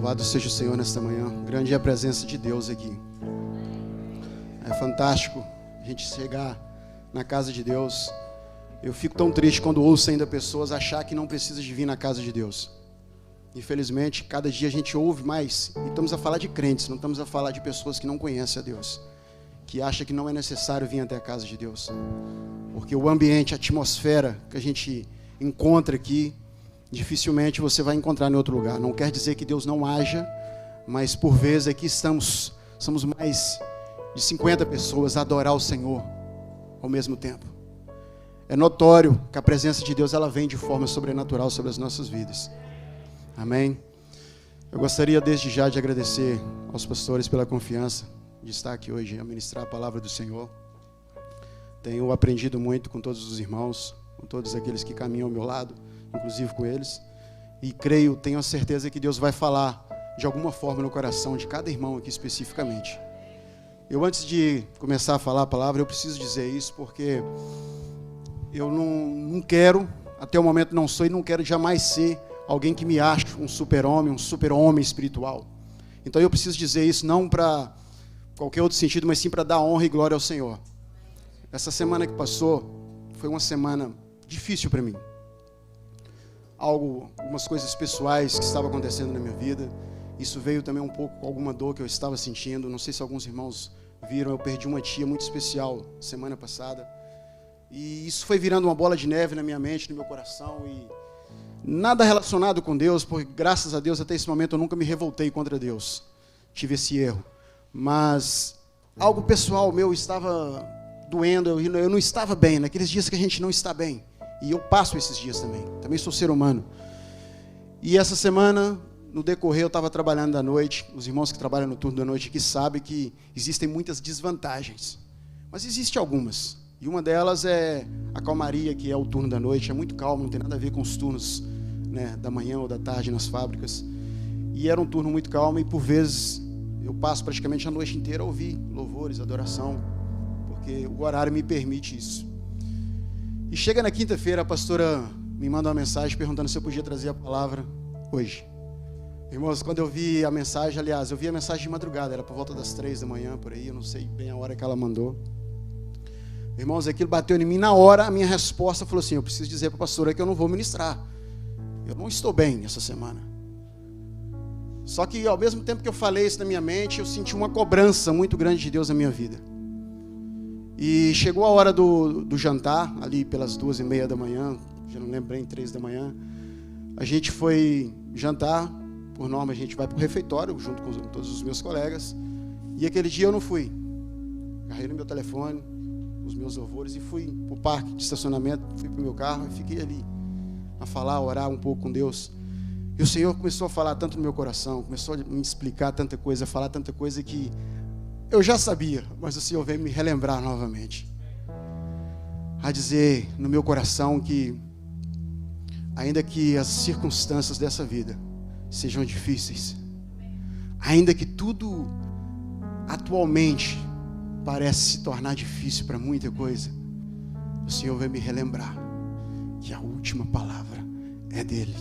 Louvado seja o Senhor nesta manhã. Grande é a presença de Deus aqui. É fantástico a gente chegar na casa de Deus. Eu fico tão triste quando ouço ainda pessoas achar que não precisa de vir na casa de Deus. Infelizmente, cada dia a gente ouve mais, e estamos a falar de crentes, não estamos a falar de pessoas que não conhecem a Deus, que acham que não é necessário vir até a casa de Deus. Porque o ambiente, a atmosfera que a gente encontra aqui, dificilmente você vai encontrar em outro lugar. Não quer dizer que Deus não haja, mas por vezes aqui somos mais de 50 pessoas a adorar o Senhor ao mesmo tempo. É notório que a presença de Deus ela vem de forma sobrenatural sobre as nossas vidas. Amém? Eu gostaria desde já de agradecer aos pastores pela confiança de estar aqui hoje a ministrar a palavra do Senhor. Tenho aprendido muito com todos os irmãos, com todos aqueles que caminham ao meu lado, inclusive com eles. E tenho a certeza que Deus vai falar de alguma forma no coração de cada irmão aqui especificamente. Eu, antes de começar a falar a palavra, eu preciso dizer isso porque eu não quero, até o momento não sou e não quero jamais ser alguém que me ache um super-homem espiritual. Então eu preciso dizer isso não para qualquer outro sentido, mas sim para dar honra e glória ao Senhor. Essa semana que passou foi uma semana difícil para mim. Algumas coisas pessoais que estavam acontecendo na minha vida. Isso veio também um pouco com alguma dor que eu estava sentindo. Não sei se alguns irmãos viram, eu perdi uma tia muito especial semana passada. E isso foi virando uma bola de neve na minha mente, no meu coração. E nada relacionado com Deus, porque graças a Deus até esse momento eu nunca me revoltei contra Deus. Tive esse erro. Mas algo pessoal meu estava doendo, eu não estava bem, naqueles dias que a gente não está bem. E eu passo esses dias também sou ser humano. E essa semana, no decorrer, eu estava trabalhando à noite, os irmãos que trabalham no turno da noite aqui sabem que existem muitas desvantagens. Mas existem algumas. E uma delas é a calmaria, que é o turno da noite, é muito calmo, não tem nada a ver com os turnos, né, da manhã ou da tarde nas fábricas. E era um turno muito calmo e por vezes eu passo praticamente a noite inteira a ouvir louvores, adoração, porque o horário me permite isso. E chega na quinta-feira, a pastora me manda uma mensagem perguntando se eu podia trazer a palavra hoje. Irmãos, quando eu vi a mensagem, aliás, eu vi a mensagem de madrugada, era por volta das 3 da manhã, por aí, eu não sei bem a hora que ela mandou. Irmãos, aquilo bateu em mim na hora, a minha resposta falou assim: eu preciso dizer para a pastora que eu não vou ministrar. Eu não estou bem essa semana. Só que ao mesmo tempo que eu falei isso na minha mente, eu senti uma cobrança muito grande de Deus na minha vida. E chegou a hora do jantar, ali pelas 2:30 da manhã, já não lembro bem, 3 da manhã. A gente foi jantar, por norma a gente vai para o refeitório, junto com todos os meus colegas. E aquele dia eu não fui. Agarrei no meu telefone, os meus louvores, e fui para o parque de estacionamento, fui para o meu carro e fiquei ali a falar, a orar um pouco com Deus. E o Senhor começou a falar tanto no meu coração, começou a me explicar tanta coisa, a falar tanta coisa que eu já sabia, mas o Senhor veio me relembrar novamente. A dizer no meu coração que, ainda que as circunstâncias dessa vida sejam difíceis, ainda que tudo atualmente parece se tornar difícil para muita coisa, o Senhor vai me relembrar que a última palavra é dele.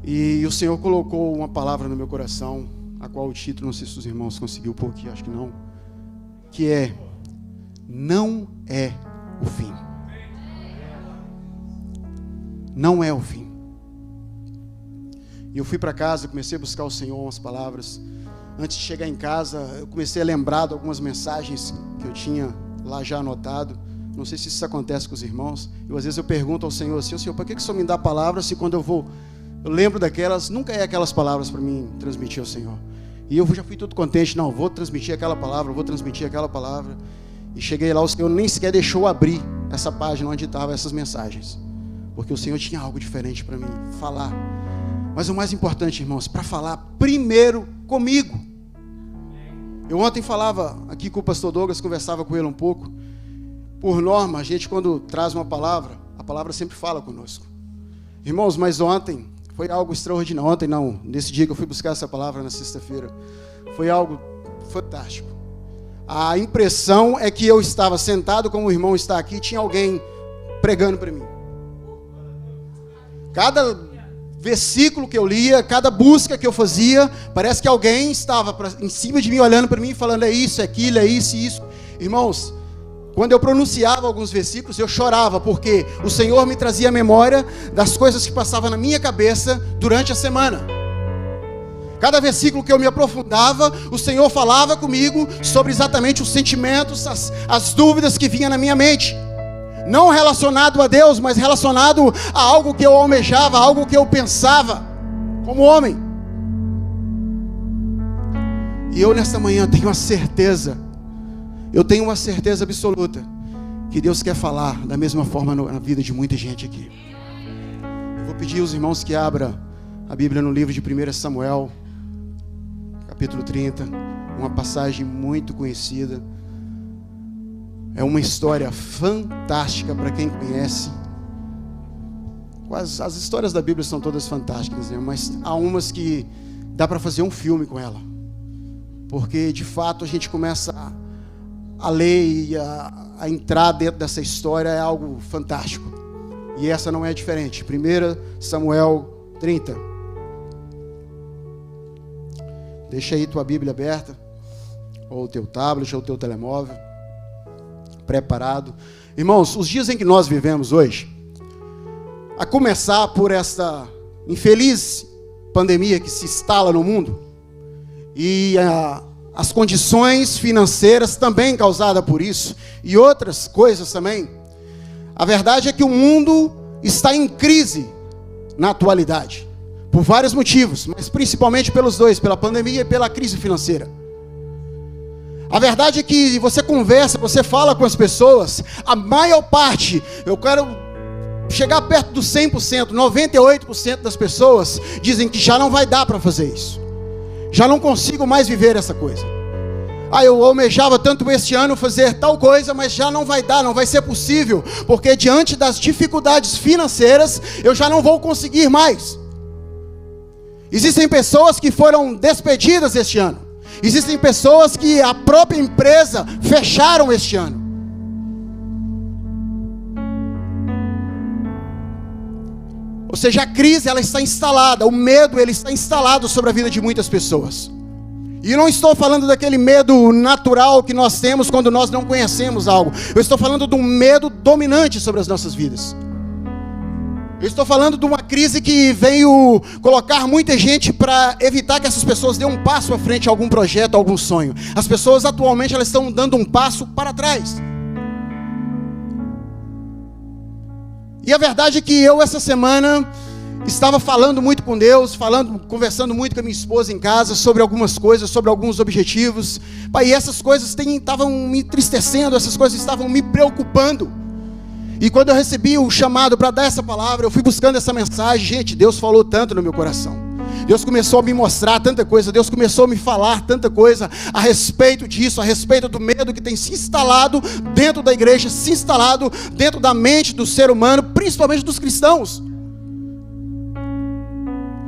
E o Senhor colocou uma palavra no meu coração, a qual o título, não sei se os irmãos conseguiram pôr aqui, acho que não, que é: não é o fim. Não é o fim. E eu fui para casa, comecei a buscar o Senhor, umas palavras. Antes de chegar em casa, eu comecei a lembrar de algumas mensagens que eu tinha lá já anotado. Não sei se isso acontece com os irmãos. Às vezes eu pergunto ao Senhor assim: Senhor, por que o Senhor me dá palavras se quando eu lembro daquelas, nunca é aquelas palavras para mim transmitir ao Senhor. E eu já fui todo contente, não, vou transmitir aquela palavra, vou transmitir aquela palavra. E cheguei lá, o Senhor nem sequer deixou abrir essa página onde estavam essas mensagens. Porque o Senhor tinha algo diferente para mim falar. Mas o mais importante, irmãos, para falar primeiro comigo. Eu ontem falava aqui com o pastor Douglas, conversava com ele um pouco. Por norma, a gente quando traz uma palavra, a palavra sempre fala conosco. Irmãos, mas ontem foi algo extraordinário. Ontem não, nesse dia que eu fui buscar essa palavra na sexta-feira, foi algo fantástico. A impressão é que eu estava sentado como o irmão está aqui, tinha alguém pregando para mim. Cada versículo que eu lia, cada busca que eu fazia, parece que alguém estava em cima de mim, olhando para mim, falando: é isso, é aquilo, é isso e isso. Irmãos, quando eu pronunciava alguns versículos, eu chorava, porque o Senhor me trazia a memória das coisas que passavam na minha cabeça durante a semana. Cada versículo que eu me aprofundava, o Senhor falava comigo sobre exatamente os sentimentos, as dúvidas que vinham na minha mente. Não relacionado a Deus, mas relacionado a algo que eu almejava, algo que eu pensava como homem. E eu nesta manhã tenho uma certeza, eu tenho uma certeza absoluta, que Deus quer falar da mesma forma na vida de muita gente aqui. Eu vou pedir aos irmãos que abram a Bíblia no livro de 1 Samuel, capítulo 30, uma passagem muito conhecida. É uma história fantástica para quem conhece. As histórias da Bíblia são todas fantásticas, né? Mas há umas que dá para fazer um filme com ela. Porque de fato a gente começa a ler e a entrar dentro dessa história, é algo fantástico. E essa não é diferente. 1 Samuel 30. Deixa aí tua Bíblia aberta, ou o teu tablet, ou o teu telemóvel preparado. Irmãos, os dias em que nós vivemos hoje, a começar por esta infeliz pandemia que se instala no mundo, e as condições financeiras também causadas por isso, e outras coisas também, a verdade é que o mundo está em crise na atualidade, por vários motivos, mas principalmente pelos dois, pela pandemia e pela crise financeira. A verdade é que você conversa, você fala com as pessoas, a maior parte, eu quero chegar perto dos 100%, 98% das pessoas dizem que já não vai dar para fazer isso. Já não consigo mais viver essa coisa. Eu almejava tanto este ano fazer tal coisa, mas já não vai dar, não vai ser possível, porque diante das dificuldades financeiras, eu já não vou conseguir mais. Existem pessoas que foram despedidas este ano. Existem pessoas que a própria empresa fecharam este ano. Ou seja, a crise ela está instalada, o medo ele está instalado sobre a vida de muitas pessoas. E eu não estou falando daquele medo natural que nós temos quando nós não conhecemos algo. Eu estou falando de um medo dominante sobre as nossas vidas. Eu estou falando de uma crise que veio colocar muita gente para evitar que essas pessoas dêem um passo à frente a algum projeto, a algum sonho. As pessoas atualmente elas estão dando um passo para trás. E a verdade é que eu essa semana estava falando muito com Deus, conversando muito com a minha esposa em casa sobre algumas coisas, sobre alguns objetivos. E essas coisas estavam me entristecendo, essas coisas estavam me preocupando. E quando eu recebi o chamado para dar essa palavra, eu fui buscando essa mensagem. Gente, Deus falou tanto no meu coração. Deus começou a me mostrar tanta coisa. Deus começou a me falar tanta coisa a respeito disso, a respeito do medo que tem se instalado dentro da igreja, se instalado dentro da mente do ser humano, principalmente dos cristãos.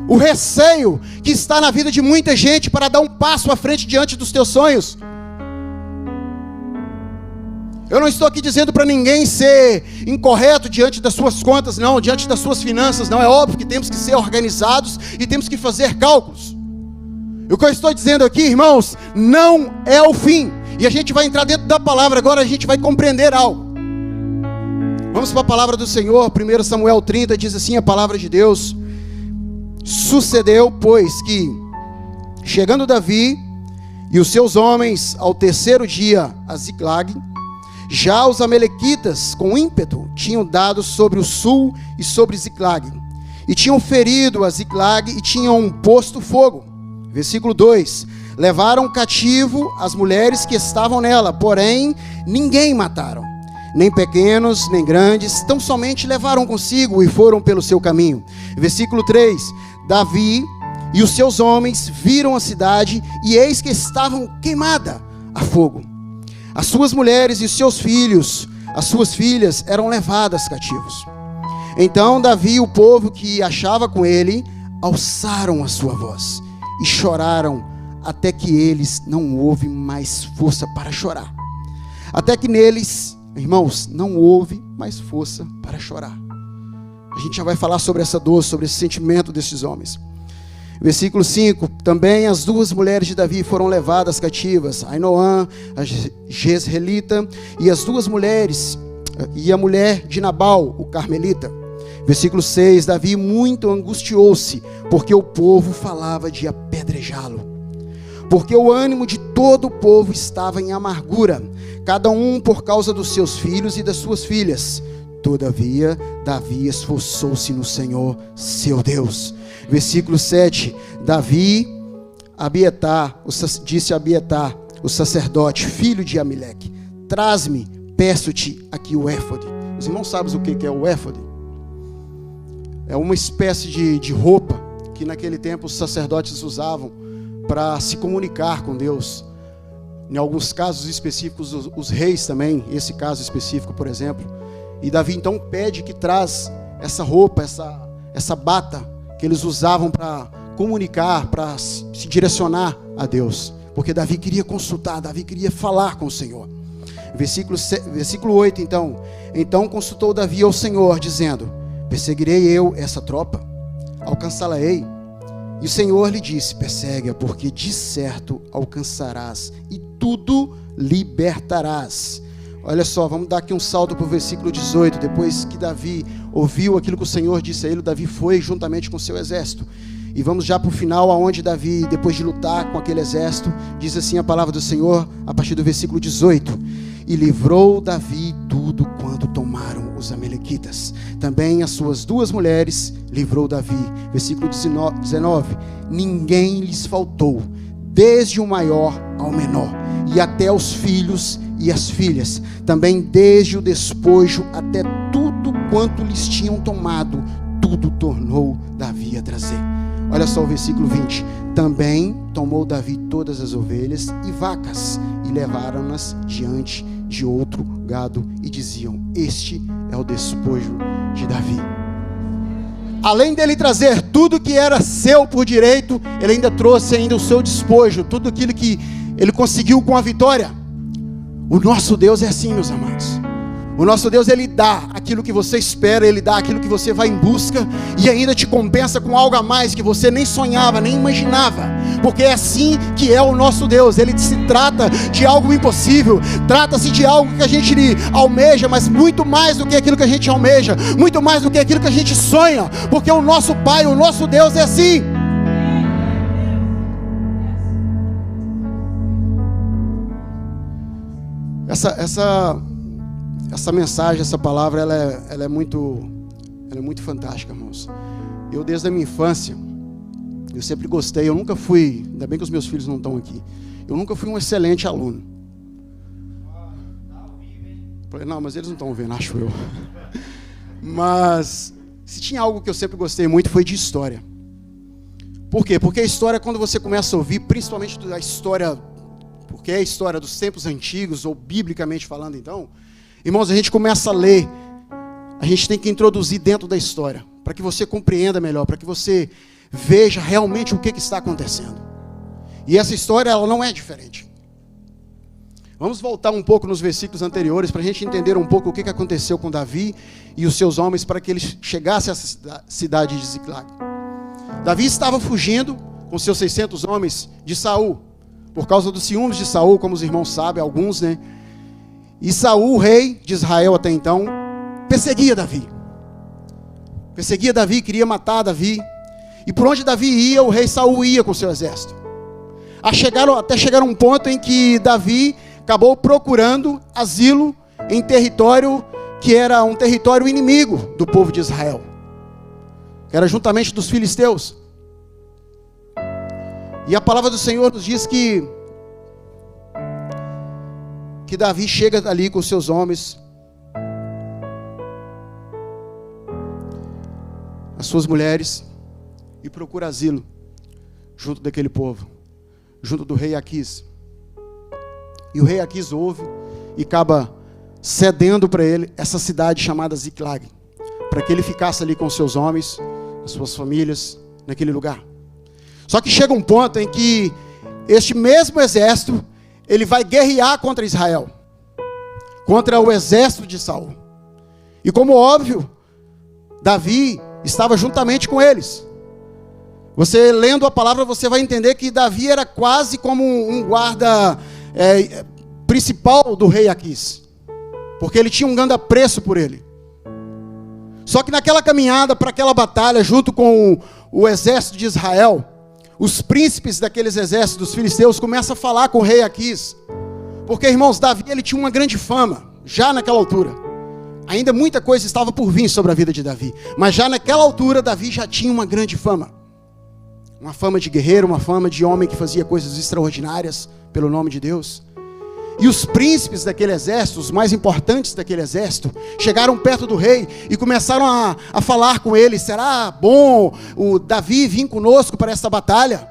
O receio que está na vida de muita gente para dar um passo à frente diante dos teus sonhos. Eu não estou aqui dizendo para ninguém ser incorreto diante das suas contas, não, diante das suas finanças, não. É óbvio que temos que ser organizados e temos que fazer cálculos. E o que eu estou dizendo aqui, irmãos, não é o fim. E a gente vai entrar dentro da palavra, agora a gente vai compreender algo. Vamos para a palavra do Senhor, 1 Samuel 30, diz assim a palavra de Deus. Sucedeu, pois, que, chegando Davi e os seus homens ao terceiro dia a Ziclag, já os amalequitas, com ímpeto, tinham dado sobre o sul e sobre Ziclag, e tinham ferido a Ziclag e tinham posto fogo. Versículo 2: levaram cativo as mulheres que estavam nela, porém ninguém mataram, nem pequenos, nem grandes, tão somente levaram consigo e foram pelo seu caminho. Versículo 3: Davi e os seus homens viram a cidade, e eis que estavam queimada a fogo. As suas mulheres e os seus filhos, as suas filhas eram levadas cativos. Então Davi e o povo que achava com ele alçaram a sua voz e choraram, até que eles não houve mais força para chorar. Até que neles, irmãos, não houve mais força para chorar. A gente já vai falar sobre essa dor, sobre esse sentimento desses homens. Versículo 5, também as 2 mulheres de Davi foram levadas cativas, Ainoã, a Jezreelita, e as 2 mulheres, e a mulher de Nabal, o Carmelita. Versículo 6, Davi muito angustiou-se, porque o povo falava de apedrejá-lo. Porque o ânimo de todo o povo estava em amargura, cada um por causa dos seus filhos e das suas filhas. Todavia, Davi esforçou-se no Senhor, seu Deus. Versículo 7, Davi, disse a Abiatar, o sacerdote, filho de Amileque, traz-me, peço-te aqui o éfode. Os irmãos sabem o que é o éfode? É uma espécie de roupa que naquele tempo os sacerdotes usavam para se comunicar com Deus. Em alguns casos específicos, os reis também, esse caso específico, por exemplo. E Davi então pede que traz essa roupa, essa bata que eles usavam para comunicar, para se direcionar a Deus. Porque Davi queria consultar, Davi queria falar com o Senhor. Versículo 8 então. Então consultou Davi ao Senhor, dizendo: perseguirei eu essa tropa? Alcançá-la-ei? E o Senhor lhe disse: persegue-a, porque de certo alcançarás e tudo libertarás. Olha só, vamos dar aqui um salto para o versículo 18. Depois que Davi ouviu aquilo que o Senhor disse a ele, Davi foi juntamente com o seu exército. E vamos já para o final, aonde Davi, depois de lutar com aquele exército, diz assim a palavra do Senhor, a partir do versículo 18: e livrou Davi tudo quanto tomaram os amalequitas. Também as suas 2 mulheres livrou Davi. Versículo 19: ninguém lhes faltou, desde o maior ao menor, e até os filhos e as filhas, também desde o despojo até tudo quanto lhes tinham tomado, tudo tornou Davi a trazer. Olha só o versículo 20: também tomou Davi todas as ovelhas e vacas, e levaram-nas diante de outro gado, e diziam: este é o despojo de Davi. Além dele trazer tudo que era seu por direito, ele ainda trouxe ainda o seu despojo, tudo aquilo que ele conseguiu com a vitória. O nosso Deus é assim, meus amados. O nosso Deus, Ele dá aquilo que você espera, Ele dá aquilo que você vai em busca, e ainda te compensa com algo a mais que você nem sonhava, nem imaginava, porque é assim que é o nosso Deus. Ele se trata de algo impossível, trata-se de algo que a gente almeja, mas muito mais do que aquilo que a gente almeja, muito mais do que aquilo que a gente sonha, porque o nosso Pai, o nosso Deus é assim. Essa mensagem, essa palavra, ela é muito fantástica, irmãos. Eu, desde a minha infância, eu sempre gostei. Eu nunca fui, ainda bem que os meus filhos não estão aqui, eu nunca fui um excelente aluno. Falei, não, mas eles não estão vendo, acho eu. Mas se tinha algo que eu sempre gostei muito, foi de história. Por quê? Porque a história, quando você começa a ouvir, principalmente a história, porque é a história dos tempos antigos, ou biblicamente falando, então, irmãos, a gente começa a ler, a gente tem que introduzir dentro da história, para que você compreenda melhor, para que você veja realmente o que está acontecendo. E essa história, ela não é diferente. Vamos voltar um pouco nos versículos anteriores, para a gente entender um pouco o que aconteceu com Davi e os seus homens, para que eles chegassem a essa cidade de Ziclag. Davi estava fugindo com seus 600 homens de Saul, por causa dos ciúmes de Saul, como os irmãos sabem, alguns, né? E Saul, o rei de Israel até então, perseguia Davi. Queria matar Davi. E por onde Davi ia, o rei Saul ia com seu exército. Até chegar um ponto em que Davi acabou procurando asilo em território que era um território inimigo do povo de Israel, que era juntamente dos filisteus. E a palavra do Senhor nos diz que Davi chega ali com seus homens, as suas mulheres, e procura asilo junto daquele povo, junto do rei Aquis. E o rei Aquis ouve e acaba cedendo para ele essa cidade chamada Ziclag, para que ele ficasse ali com seus homens, as suas famílias, naquele lugar. Só que chega um ponto em que este mesmo exército, ele vai guerrear contra Israel, contra o exército de Saul. E como óbvio, Davi estava juntamente com eles. Você lendo a palavra, você vai entender que Davi era quase como um guarda principal do rei Aquis, porque ele tinha um grande apreço por ele. Só que naquela caminhada para aquela batalha, junto com o exército de Israel, os príncipes daqueles exércitos dos filisteus começam a falar com o rei Aquis, porque, irmãos, Davi ele tinha uma grande fama, já naquela altura. Ainda muita coisa estava por vir sobre a vida de Davi, mas já naquela altura, Davi já tinha uma grande fama. Uma fama de guerreiro, uma fama de homem que fazia coisas extraordinárias pelo nome de Deus. E os príncipes daquele exército, os mais importantes daquele exército, chegaram perto do rei e começaram a falar com ele: será bom o Davi vir conosco para esta batalha?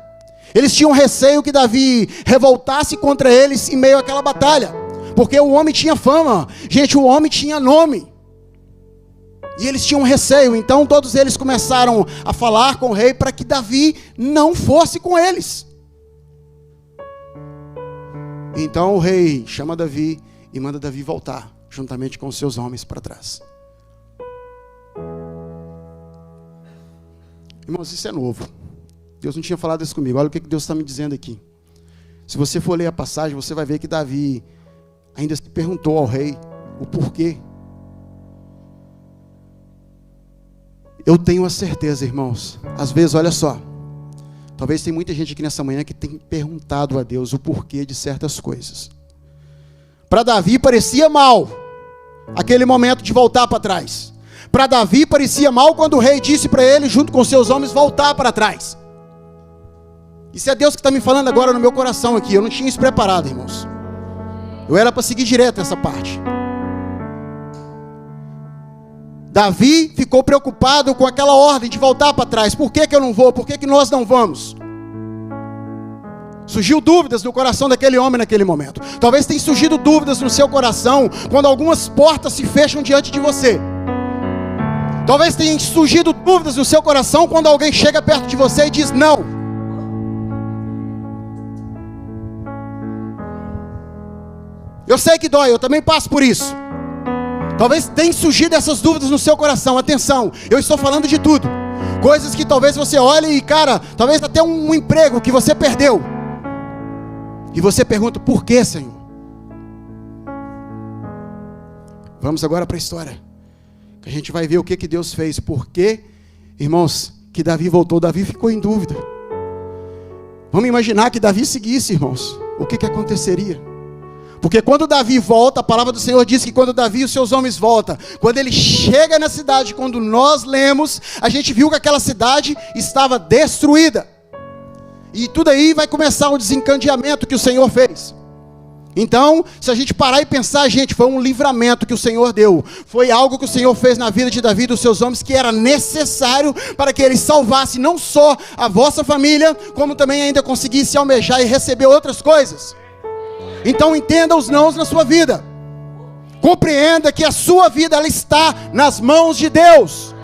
Eles tinham receio que Davi revoltasse contra eles em meio àquela batalha, porque o homem tinha fama, gente, o homem tinha nome, e eles tinham receio. Então todos eles começaram a falar com o rei para que Davi não fosse com eles. Então o rei chama Davi e manda Davi voltar, juntamente com os seus homens para trás. Irmãos, isso é novo. Deus não tinha falado isso comigo. Olha o que Deus está me dizendo aqui. Se você for ler a passagem, você vai ver que Davi ainda se perguntou ao rei o porquê. Eu tenho a certeza, irmãos, às vezes, olha só, talvez tem muita gente aqui nessa manhã que tem perguntado a Deus o porquê de certas coisas. Para Davi parecia mal aquele momento de voltar para trás. Para Davi parecia mal quando o rei disse para ele, junto com seus homens, voltar para trás. Isso é Deus que está me falando agora no meu coração aqui. Eu não tinha isso preparado, irmãos. Eu era para seguir direto essa parte. Davi ficou preocupado com aquela ordem de voltar para trás. Por que eu não vou? Por que nós não vamos? Surgiu dúvidas no coração daquele homem naquele momento. Talvez tenha surgido dúvidas no seu coração quando algumas portas se fecham diante de você. Talvez tenha surgido dúvidas no seu coração quando alguém chega perto de você e diz não. Eu sei que dói, eu também passo por isso. Talvez tenha surgido essas dúvidas no seu coração. Atenção, eu estou falando de tudo. Coisas que talvez você olhe e, cara, talvez até um emprego que você perdeu. E você pergunta, por que, Senhor? Vamos agora para a história. Que a gente vai ver o que Deus fez. Por que, irmãos, que Davi voltou? Davi ficou em dúvida. Vamos imaginar que Davi seguisse, irmãos. O que aconteceria? Porque quando Davi volta, a palavra do Senhor diz que quando Davi e os seus homens voltam, quando ele chega na cidade, quando nós lemos, a gente viu que aquela cidade estava destruída. E tudo aí vai começar o desencadeamento que o Senhor fez. Então, se a gente parar e pensar, gente, foi um livramento que o Senhor deu. Foi algo que o Senhor fez na vida de Davi e dos seus homens, que era necessário para que eles salvassem não só a vossa família, como também ainda conseguisse almejar e receber outras coisas. Então entenda os nãos na sua vida. Compreenda que a sua vida ela está nas mãos de Deus.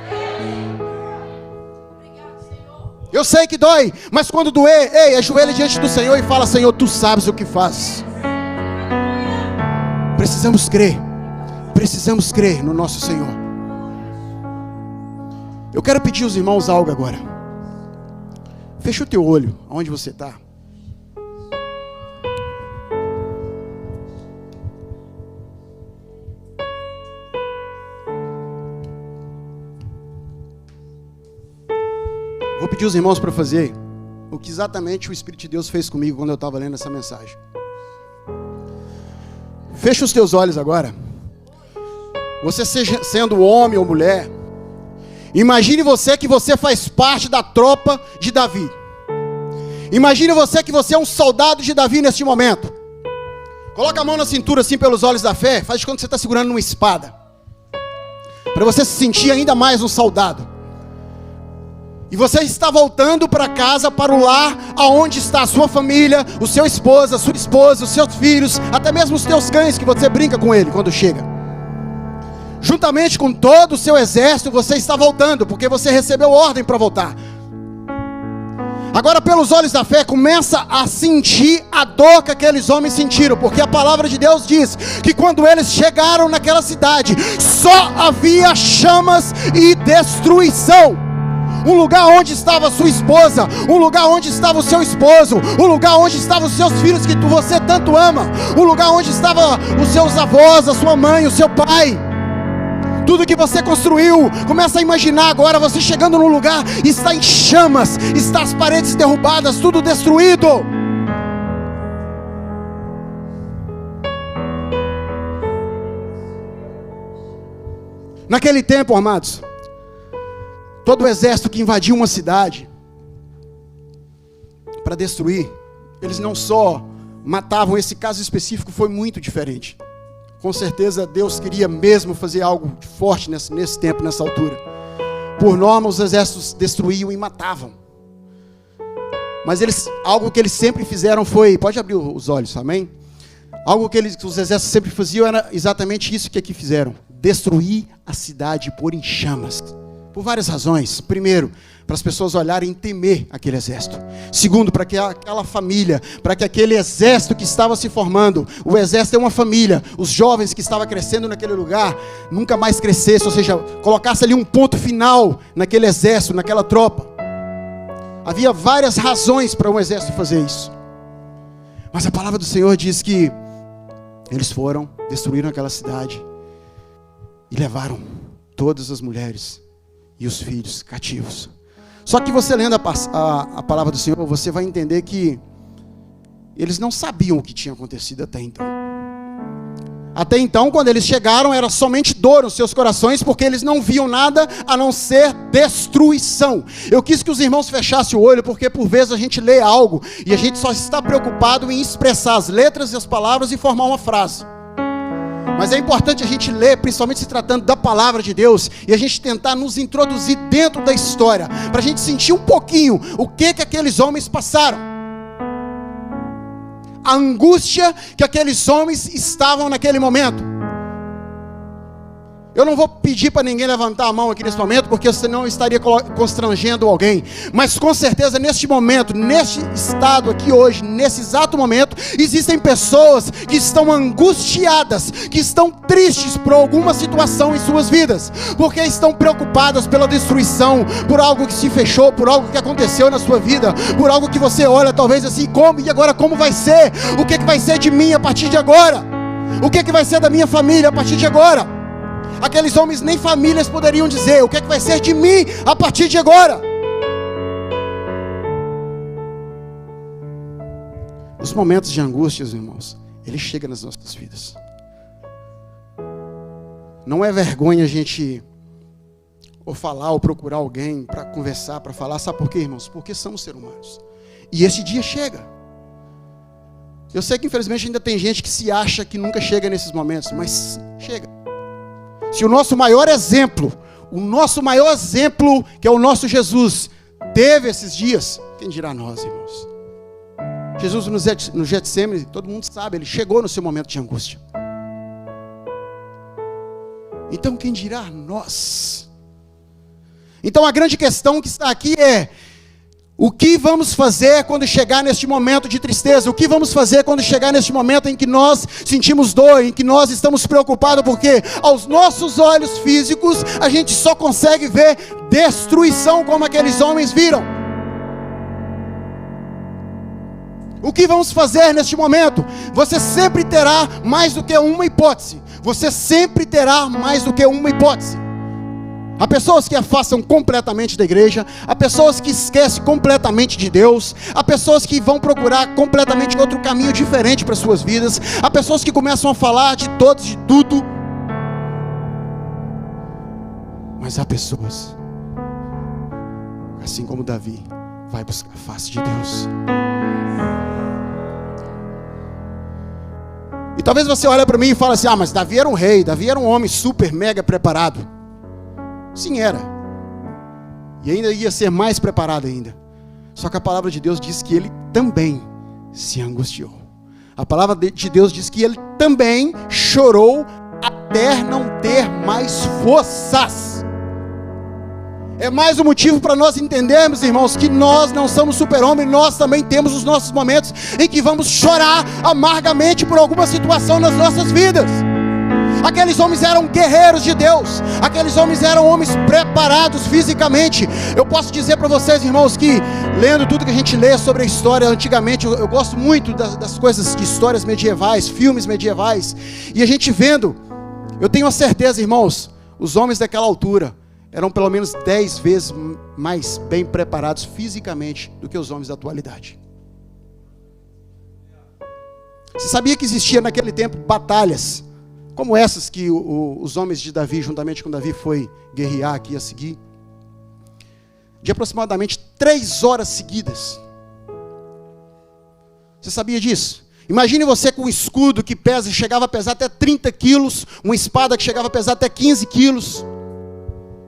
Eu sei que dói, mas quando doer, ajoelha diante do Senhor e fala: Senhor, tu sabes o que fazes. Precisamos crer no nosso Senhor. Eu quero pedir aos irmãos algo agora. Fecha o teu olho, aonde você está. Vou pedir aos irmãos para fazer o que exatamente o Espírito de Deus fez comigo quando eu estava lendo essa mensagem. Fecha os teus olhos agora. Você sendo homem ou mulher, imagine você que você faz parte da tropa de Davi. Imagine você que você é um soldado de Davi neste momento. Coloca a mão na cintura assim pelos olhos da fé. Faz de conta que você está segurando uma espada, para você se sentir ainda mais um soldado. E você está voltando para casa, para o lar, aonde está a sua família, o seu esposa, a sua esposa, os seus filhos, até mesmo os teus cães que você brinca com ele quando chega. Juntamente com todo o seu exército, você está voltando, porque você recebeu ordem para voltar. Agora, pelos olhos da fé, começa a sentir a dor que aqueles homens sentiram, porque a palavra de Deus diz que quando eles chegaram naquela cidade, só havia chamas e destruição. Um lugar onde estava a sua esposa, um lugar onde estava o seu esposo, um lugar onde estavam os seus filhos que você tanto ama, um lugar onde estavam os seus avós, a sua mãe, o seu pai. Tudo que você construiu, começa a imaginar agora você chegando num lugar, está em chamas, está as paredes derrubadas, tudo destruído. Naquele tempo, amados, todo o exército que invadiu uma cidade para destruir, eles não só matavam, esse caso específico foi muito diferente. Com certeza Deus queria mesmo fazer algo forte nesse tempo, nessa altura. Por norma, os exércitos destruíam e matavam. Mas algo que eles sempre fizeram foi, pode abrir os olhos, amém? Algo que os exércitos sempre faziam era exatamente isso que aqui fizeram: destruir a cidade e pôr em chamas. Por várias razões. Primeiro, para as pessoas olharem e temer aquele exército. Segundo, para que aquela família, para que aquele exército que estava se formando, o exército é uma família, os jovens que estavam crescendo naquele lugar, nunca mais crescesse, ou seja, colocasse ali um ponto final naquele exército, naquela tropa. Havia várias razões para um exército fazer isso. Mas a palavra do Senhor diz que eles foram, destruíram aquela cidade e levaram todas as mulheres e os filhos cativos. Só que você lendo a palavra do Senhor, você vai entender que eles não sabiam o que tinha acontecido até então. Até então, quando eles chegaram, era somente dor nos seus corações, porque eles não viam nada a não ser destruição. Eu quis que os irmãos fechassem o olho, porque por vezes a gente lê algo e a gente só está preocupado em expressar as letras e as palavras e formar uma frase. Mas é importante a gente ler, principalmente se tratando da palavra de Deus, e a gente tentar nos introduzir dentro da história, para a gente sentir um pouquinho o que aqueles homens passaram. A angústia que aqueles homens estavam naquele momento. Eu não vou pedir para ninguém levantar a mão aqui nesse momento, porque senão eu estaria constrangendo alguém. Mas com certeza neste momento, neste estado aqui hoje, nesse exato momento, existem pessoas que estão angustiadas, que estão tristes por alguma situação em suas vidas, porque estão preocupadas pela destruição, por algo que se fechou, por algo que aconteceu na sua vida, por algo que você olha talvez assim, e agora como vai ser? O que vai ser de mim a partir de agora? O que vai ser da minha família a partir de agora? Aqueles homens nem famílias poderiam dizer: o que vai ser de mim a partir de agora? Os momentos de angústia, irmãos, ele chega nas nossas vidas. Não é vergonha a gente ou falar ou procurar alguém para conversar, para falar. Sabe por quê, irmãos? Porque somos seres humanos. E esse dia chega. Eu sei que infelizmente ainda tem gente que se acha que nunca chega nesses momentos, mas chega. Se o nosso maior exemplo, que é o nosso Jesus, teve esses dias, quem dirá nós, irmãos? Jesus no Getsemane, todo mundo sabe, ele chegou no seu momento de angústia. Então quem dirá nós? Então a grande questão que está aqui é: o que vamos fazer quando chegar neste momento de tristeza? O que vamos fazer quando chegar neste momento em que nós sentimos dor, em que nós estamos preocupados, porque aos nossos olhos físicos a gente só consegue ver destruição como aqueles homens viram. O que vamos fazer neste momento? Você sempre terá mais do que uma hipótese. Você sempre terá mais do que uma hipótese. Há pessoas que afastam completamente da igreja, há pessoas que esquecem completamente de Deus, há pessoas que vão procurar completamente outro caminho diferente para suas vidas, há pessoas que começam a falar de todos, de tudo. Mas há pessoas, assim como Davi, vai buscar a face de Deus. E talvez você olhe para mim e fale assim: mas Davi era um rei, Davi era um homem super, mega preparado. Sim, era. E ainda ia ser mais preparado ainda. Só que a palavra de Deus diz que ele também se angustiou. A palavra de Deus diz que ele também chorou até não ter mais forças. É mais um motivo para nós entendermos, irmãos, que nós não somos super-homens, nós também temos os nossos momentos em que vamos chorar amargamente por alguma situação nas nossas vidas. Aqueles homens eram guerreiros de Deus, aqueles homens eram homens preparados fisicamente. Eu posso dizer para vocês, irmãos, que lendo tudo que a gente lê sobre a história antigamente, eu gosto muito das coisas de histórias medievais, filmes medievais, e a gente vendo, eu tenho a certeza, irmãos, os homens daquela altura eram pelo menos 10 vezes mais bem preparados fisicamente do que os homens da atualidade. Você sabia que existia naquele tempo batalhas como essas que os homens de Davi, juntamente com Davi, foi guerrear aqui a seguir, de aproximadamente 3 horas seguidas? Você sabia disso? Imagine você com um escudo que chegava a pesar até 30 quilos, uma espada que chegava a pesar até 15 quilos,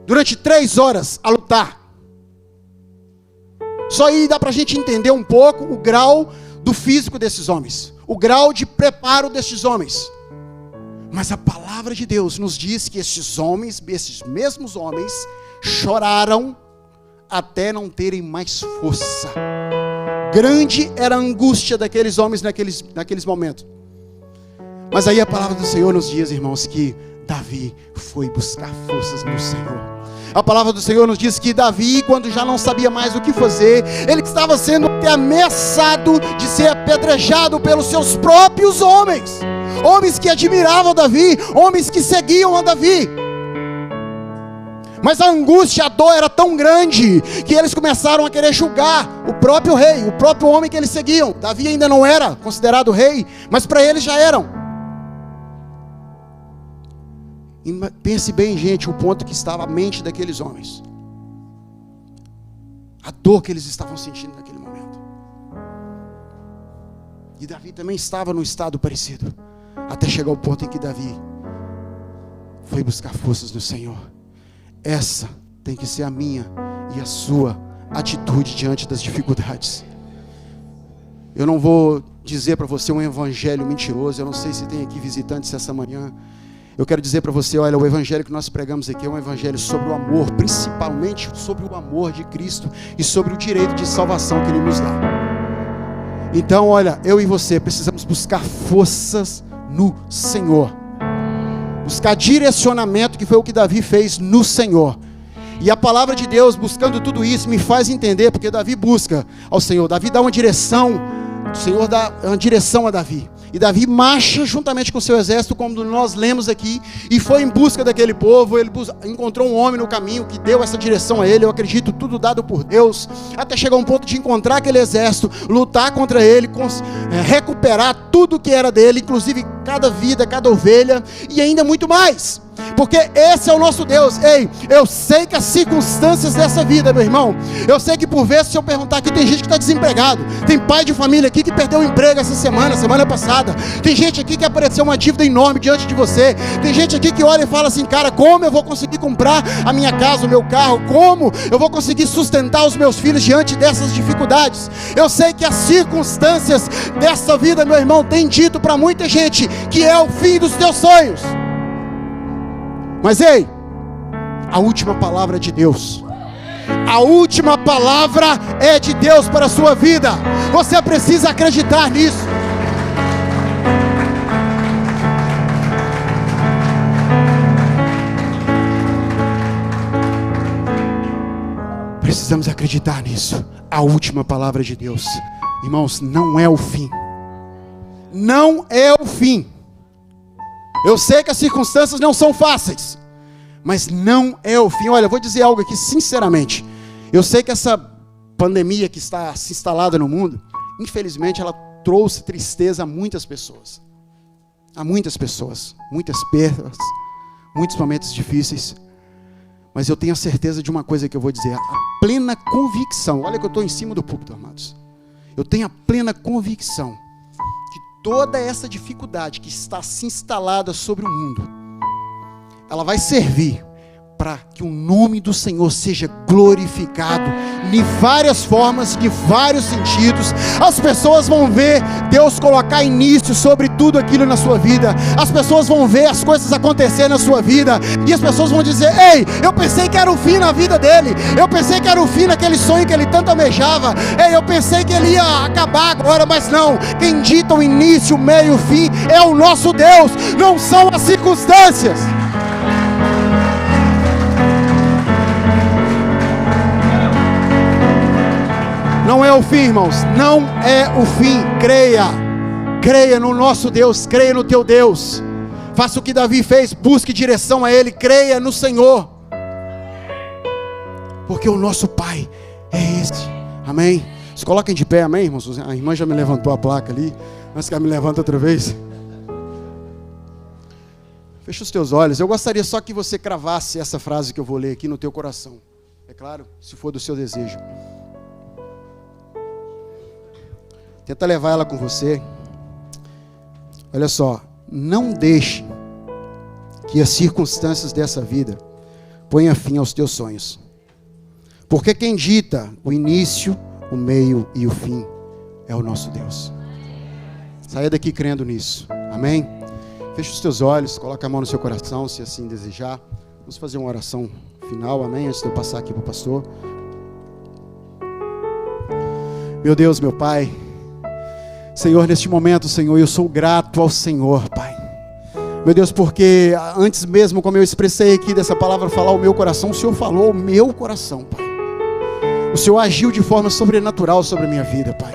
durante 3 horas a lutar. Só aí dá para a gente entender um pouco o grau do físico desses homens, o grau de preparo desses homens. Mas a palavra de Deus nos diz que esses mesmos homens, choraram até não terem mais força. Grande era a angústia daqueles homens naqueles momentos. Mas aí a palavra do Senhor nos diz, irmãos, que Davi foi buscar forças no Senhor. A palavra do Senhor nos diz que Davi, quando já não sabia mais o que fazer, ele estava sendo até ameaçado de ser apedrejado pelos seus próprios homens. Homens que admiravam Davi, homens que seguiam a Davi. Mas a angústia, a dor era tão grande que eles começaram a querer julgar o próprio rei, o próprio homem que eles seguiam. Davi ainda não era considerado rei, mas para eles já eram. E pense bem, gente, o ponto que estava a mente daqueles homens. A dor que eles estavam sentindo naquele momento. E Davi também estava num estado parecido. Até chegar ao ponto em que Davi foi buscar forças no Senhor. Essa tem que ser a minha e a sua atitude diante das dificuldades. Eu não vou dizer para você um evangelho mentiroso. Eu não sei se tem aqui visitantes essa manhã. Eu quero dizer para você, olha, o evangelho que nós pregamos aqui é um evangelho sobre o amor, principalmente sobre o amor de Cristo e sobre o direito de salvação que Ele nos dá. Então, olha, eu e você precisamos buscar forças no Senhor, buscar direcionamento, que foi o que Davi fez no Senhor. E a palavra de Deus, buscando tudo isso, me faz entender, porque Davi busca ao Senhor, Davi dá uma direção, o Senhor dá uma direção a Davi, e Davi marcha juntamente com o seu exército, como nós lemos aqui, e foi em busca daquele povo. Ele encontrou um homem no caminho que deu essa direção a ele, eu acredito, tudo dado por Deus, até chegar a um ponto de encontrar aquele exército, lutar contra ele, recuperar tudo que era dele, inclusive cada vida, cada ovelha, e ainda muito mais. Porque esse é o nosso Deus. Ei, eu sei que as circunstâncias dessa vida, meu irmão, eu sei que por vezes, se eu perguntar aqui, tem gente que está desempregado, tem pai de família aqui que perdeu o emprego essa semana passada, tem gente aqui que apareceu uma dívida enorme diante de você, tem gente aqui que olha e fala assim, cara, como eu vou conseguir comprar a minha casa, o meu carro, como eu vou conseguir sustentar os meus filhos diante dessas dificuldades? Eu sei que as circunstâncias dessa vida, meu irmão, tem dito para muita gente que é o fim dos teus sonhos. Mas ei, a última palavra é de Deus. A última palavra é de Deus para a sua vida. Você precisa acreditar nisso. Precisamos acreditar nisso. A última palavra de Deus. Irmãos, não é o fim. Não é o fim. Eu sei que as circunstâncias não são fáceis, mas não é o fim. Olha, eu vou dizer algo aqui sinceramente. Eu sei que essa pandemia que está se instalada no mundo, infelizmente ela trouxe tristeza a muitas pessoas. A muitas pessoas, muitas perdas, muitos momentos difíceis. Mas eu tenho a certeza de uma coisa que eu vou dizer, a plena convicção. Olha que eu estou em cima do púlpito, amados. Eu tenho a plena convicção toda essa dificuldade que está se instalada sobre o mundo, ela vai servir para que o nome do Senhor seja glorificado de várias formas, de vários sentidos. As pessoas vão ver Deus colocar início sobre tudo aquilo na sua vida. As pessoas vão ver as coisas acontecer na sua vida, e as pessoas vão dizer: ei, eu pensei que era o fim na vida dele, eu pensei que era o fim naquele sonho que ele tanto almejava, ei, eu pensei que ele ia acabar agora, mas não. Quem dita o início, o meio e o fim é o nosso Deus, não são as circunstâncias. Não é o fim, irmãos, não é o fim. Creia no nosso Deus, creia no teu Deus. Faça o que Davi fez, busque direção a Ele, creia no Senhor, porque o nosso Pai é esse. Amém? Se coloquem de pé, amém, irmãos? A irmã já me levantou a placa ali, mas que ela me levanta outra vez. Fecha os teus olhos. Eu gostaria só que você cravasse essa frase que eu vou ler aqui no teu coração. É claro, se for do seu desejo. Tenta levar ela com você. Olha só, não deixe que as circunstâncias dessa vida ponham fim aos teus sonhos. Porque quem dita o início, o meio e o fim é o nosso Deus. Saia daqui crendo nisso. Amém? Feche os teus olhos, coloca a mão no seu coração, se assim desejar. Vamos fazer uma oração final, amém? Antes de eu passar aqui para o pastor. Meu Deus, meu Pai, Senhor, neste momento, Senhor, eu sou grato ao Senhor, Pai. Meu Deus, porque antes mesmo, como eu expressei aqui dessa palavra falar o meu coração, o Senhor falou o meu coração, Pai. O Senhor agiu de forma sobrenatural sobre a minha vida, Pai.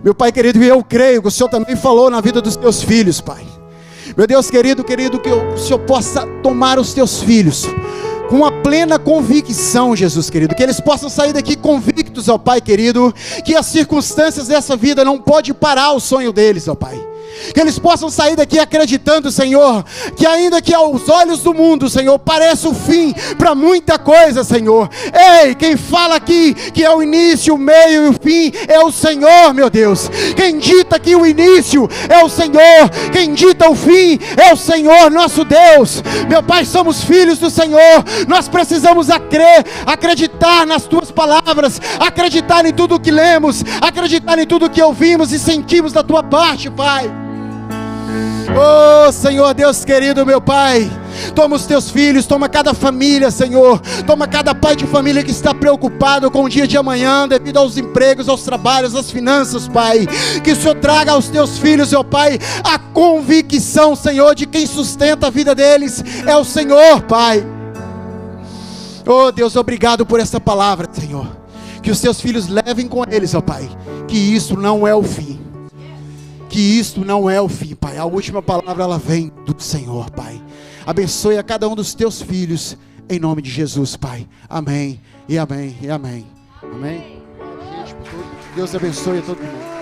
Meu Pai querido, e eu creio que o Senhor também falou na vida dos teus filhos, Pai. Meu Deus querido, que o Senhor possa tomar os teus filhos com a plena convicção, Jesus querido, que eles possam sair daqui convictos, ó Pai querido, que as circunstâncias dessa vida não podem parar o sonho deles, ó Pai. Que eles possam sair daqui acreditando, Senhor, que ainda que aos olhos do mundo, Senhor, pareça o fim para muita coisa, Senhor. Ei, quem fala aqui que é o início, o meio e o fim é o Senhor, meu Deus. Quem dita que o início é o Senhor, quem dita o fim é o Senhor, nosso Deus. Meu Pai, somos filhos do Senhor, nós precisamos acreditar nas Tuas palavras, acreditar em tudo o que lemos, acreditar em tudo o que ouvimos e sentimos da Tua parte, Pai. Oh Senhor Deus querido, meu Pai, toma os teus filhos, toma cada família, Senhor, toma cada pai de família que está preocupado com o dia de amanhã, devido aos empregos, aos trabalhos, às finanças, Pai. Que o Senhor traga aos teus filhos, meu Pai, a convicção, Senhor, de quem sustenta a vida deles é o Senhor, Pai. Oh Deus, obrigado por essa palavra, Senhor. Que os teus filhos levem com eles, ó Pai, que isso não é o fim. Que isto não é o fim, Pai. A última palavra, ela vem do Senhor, Pai. Abençoe a cada um dos teus filhos, em nome de Jesus, Pai. Amém, e amém, e amém. Amém. Deus abençoe a todo mundo.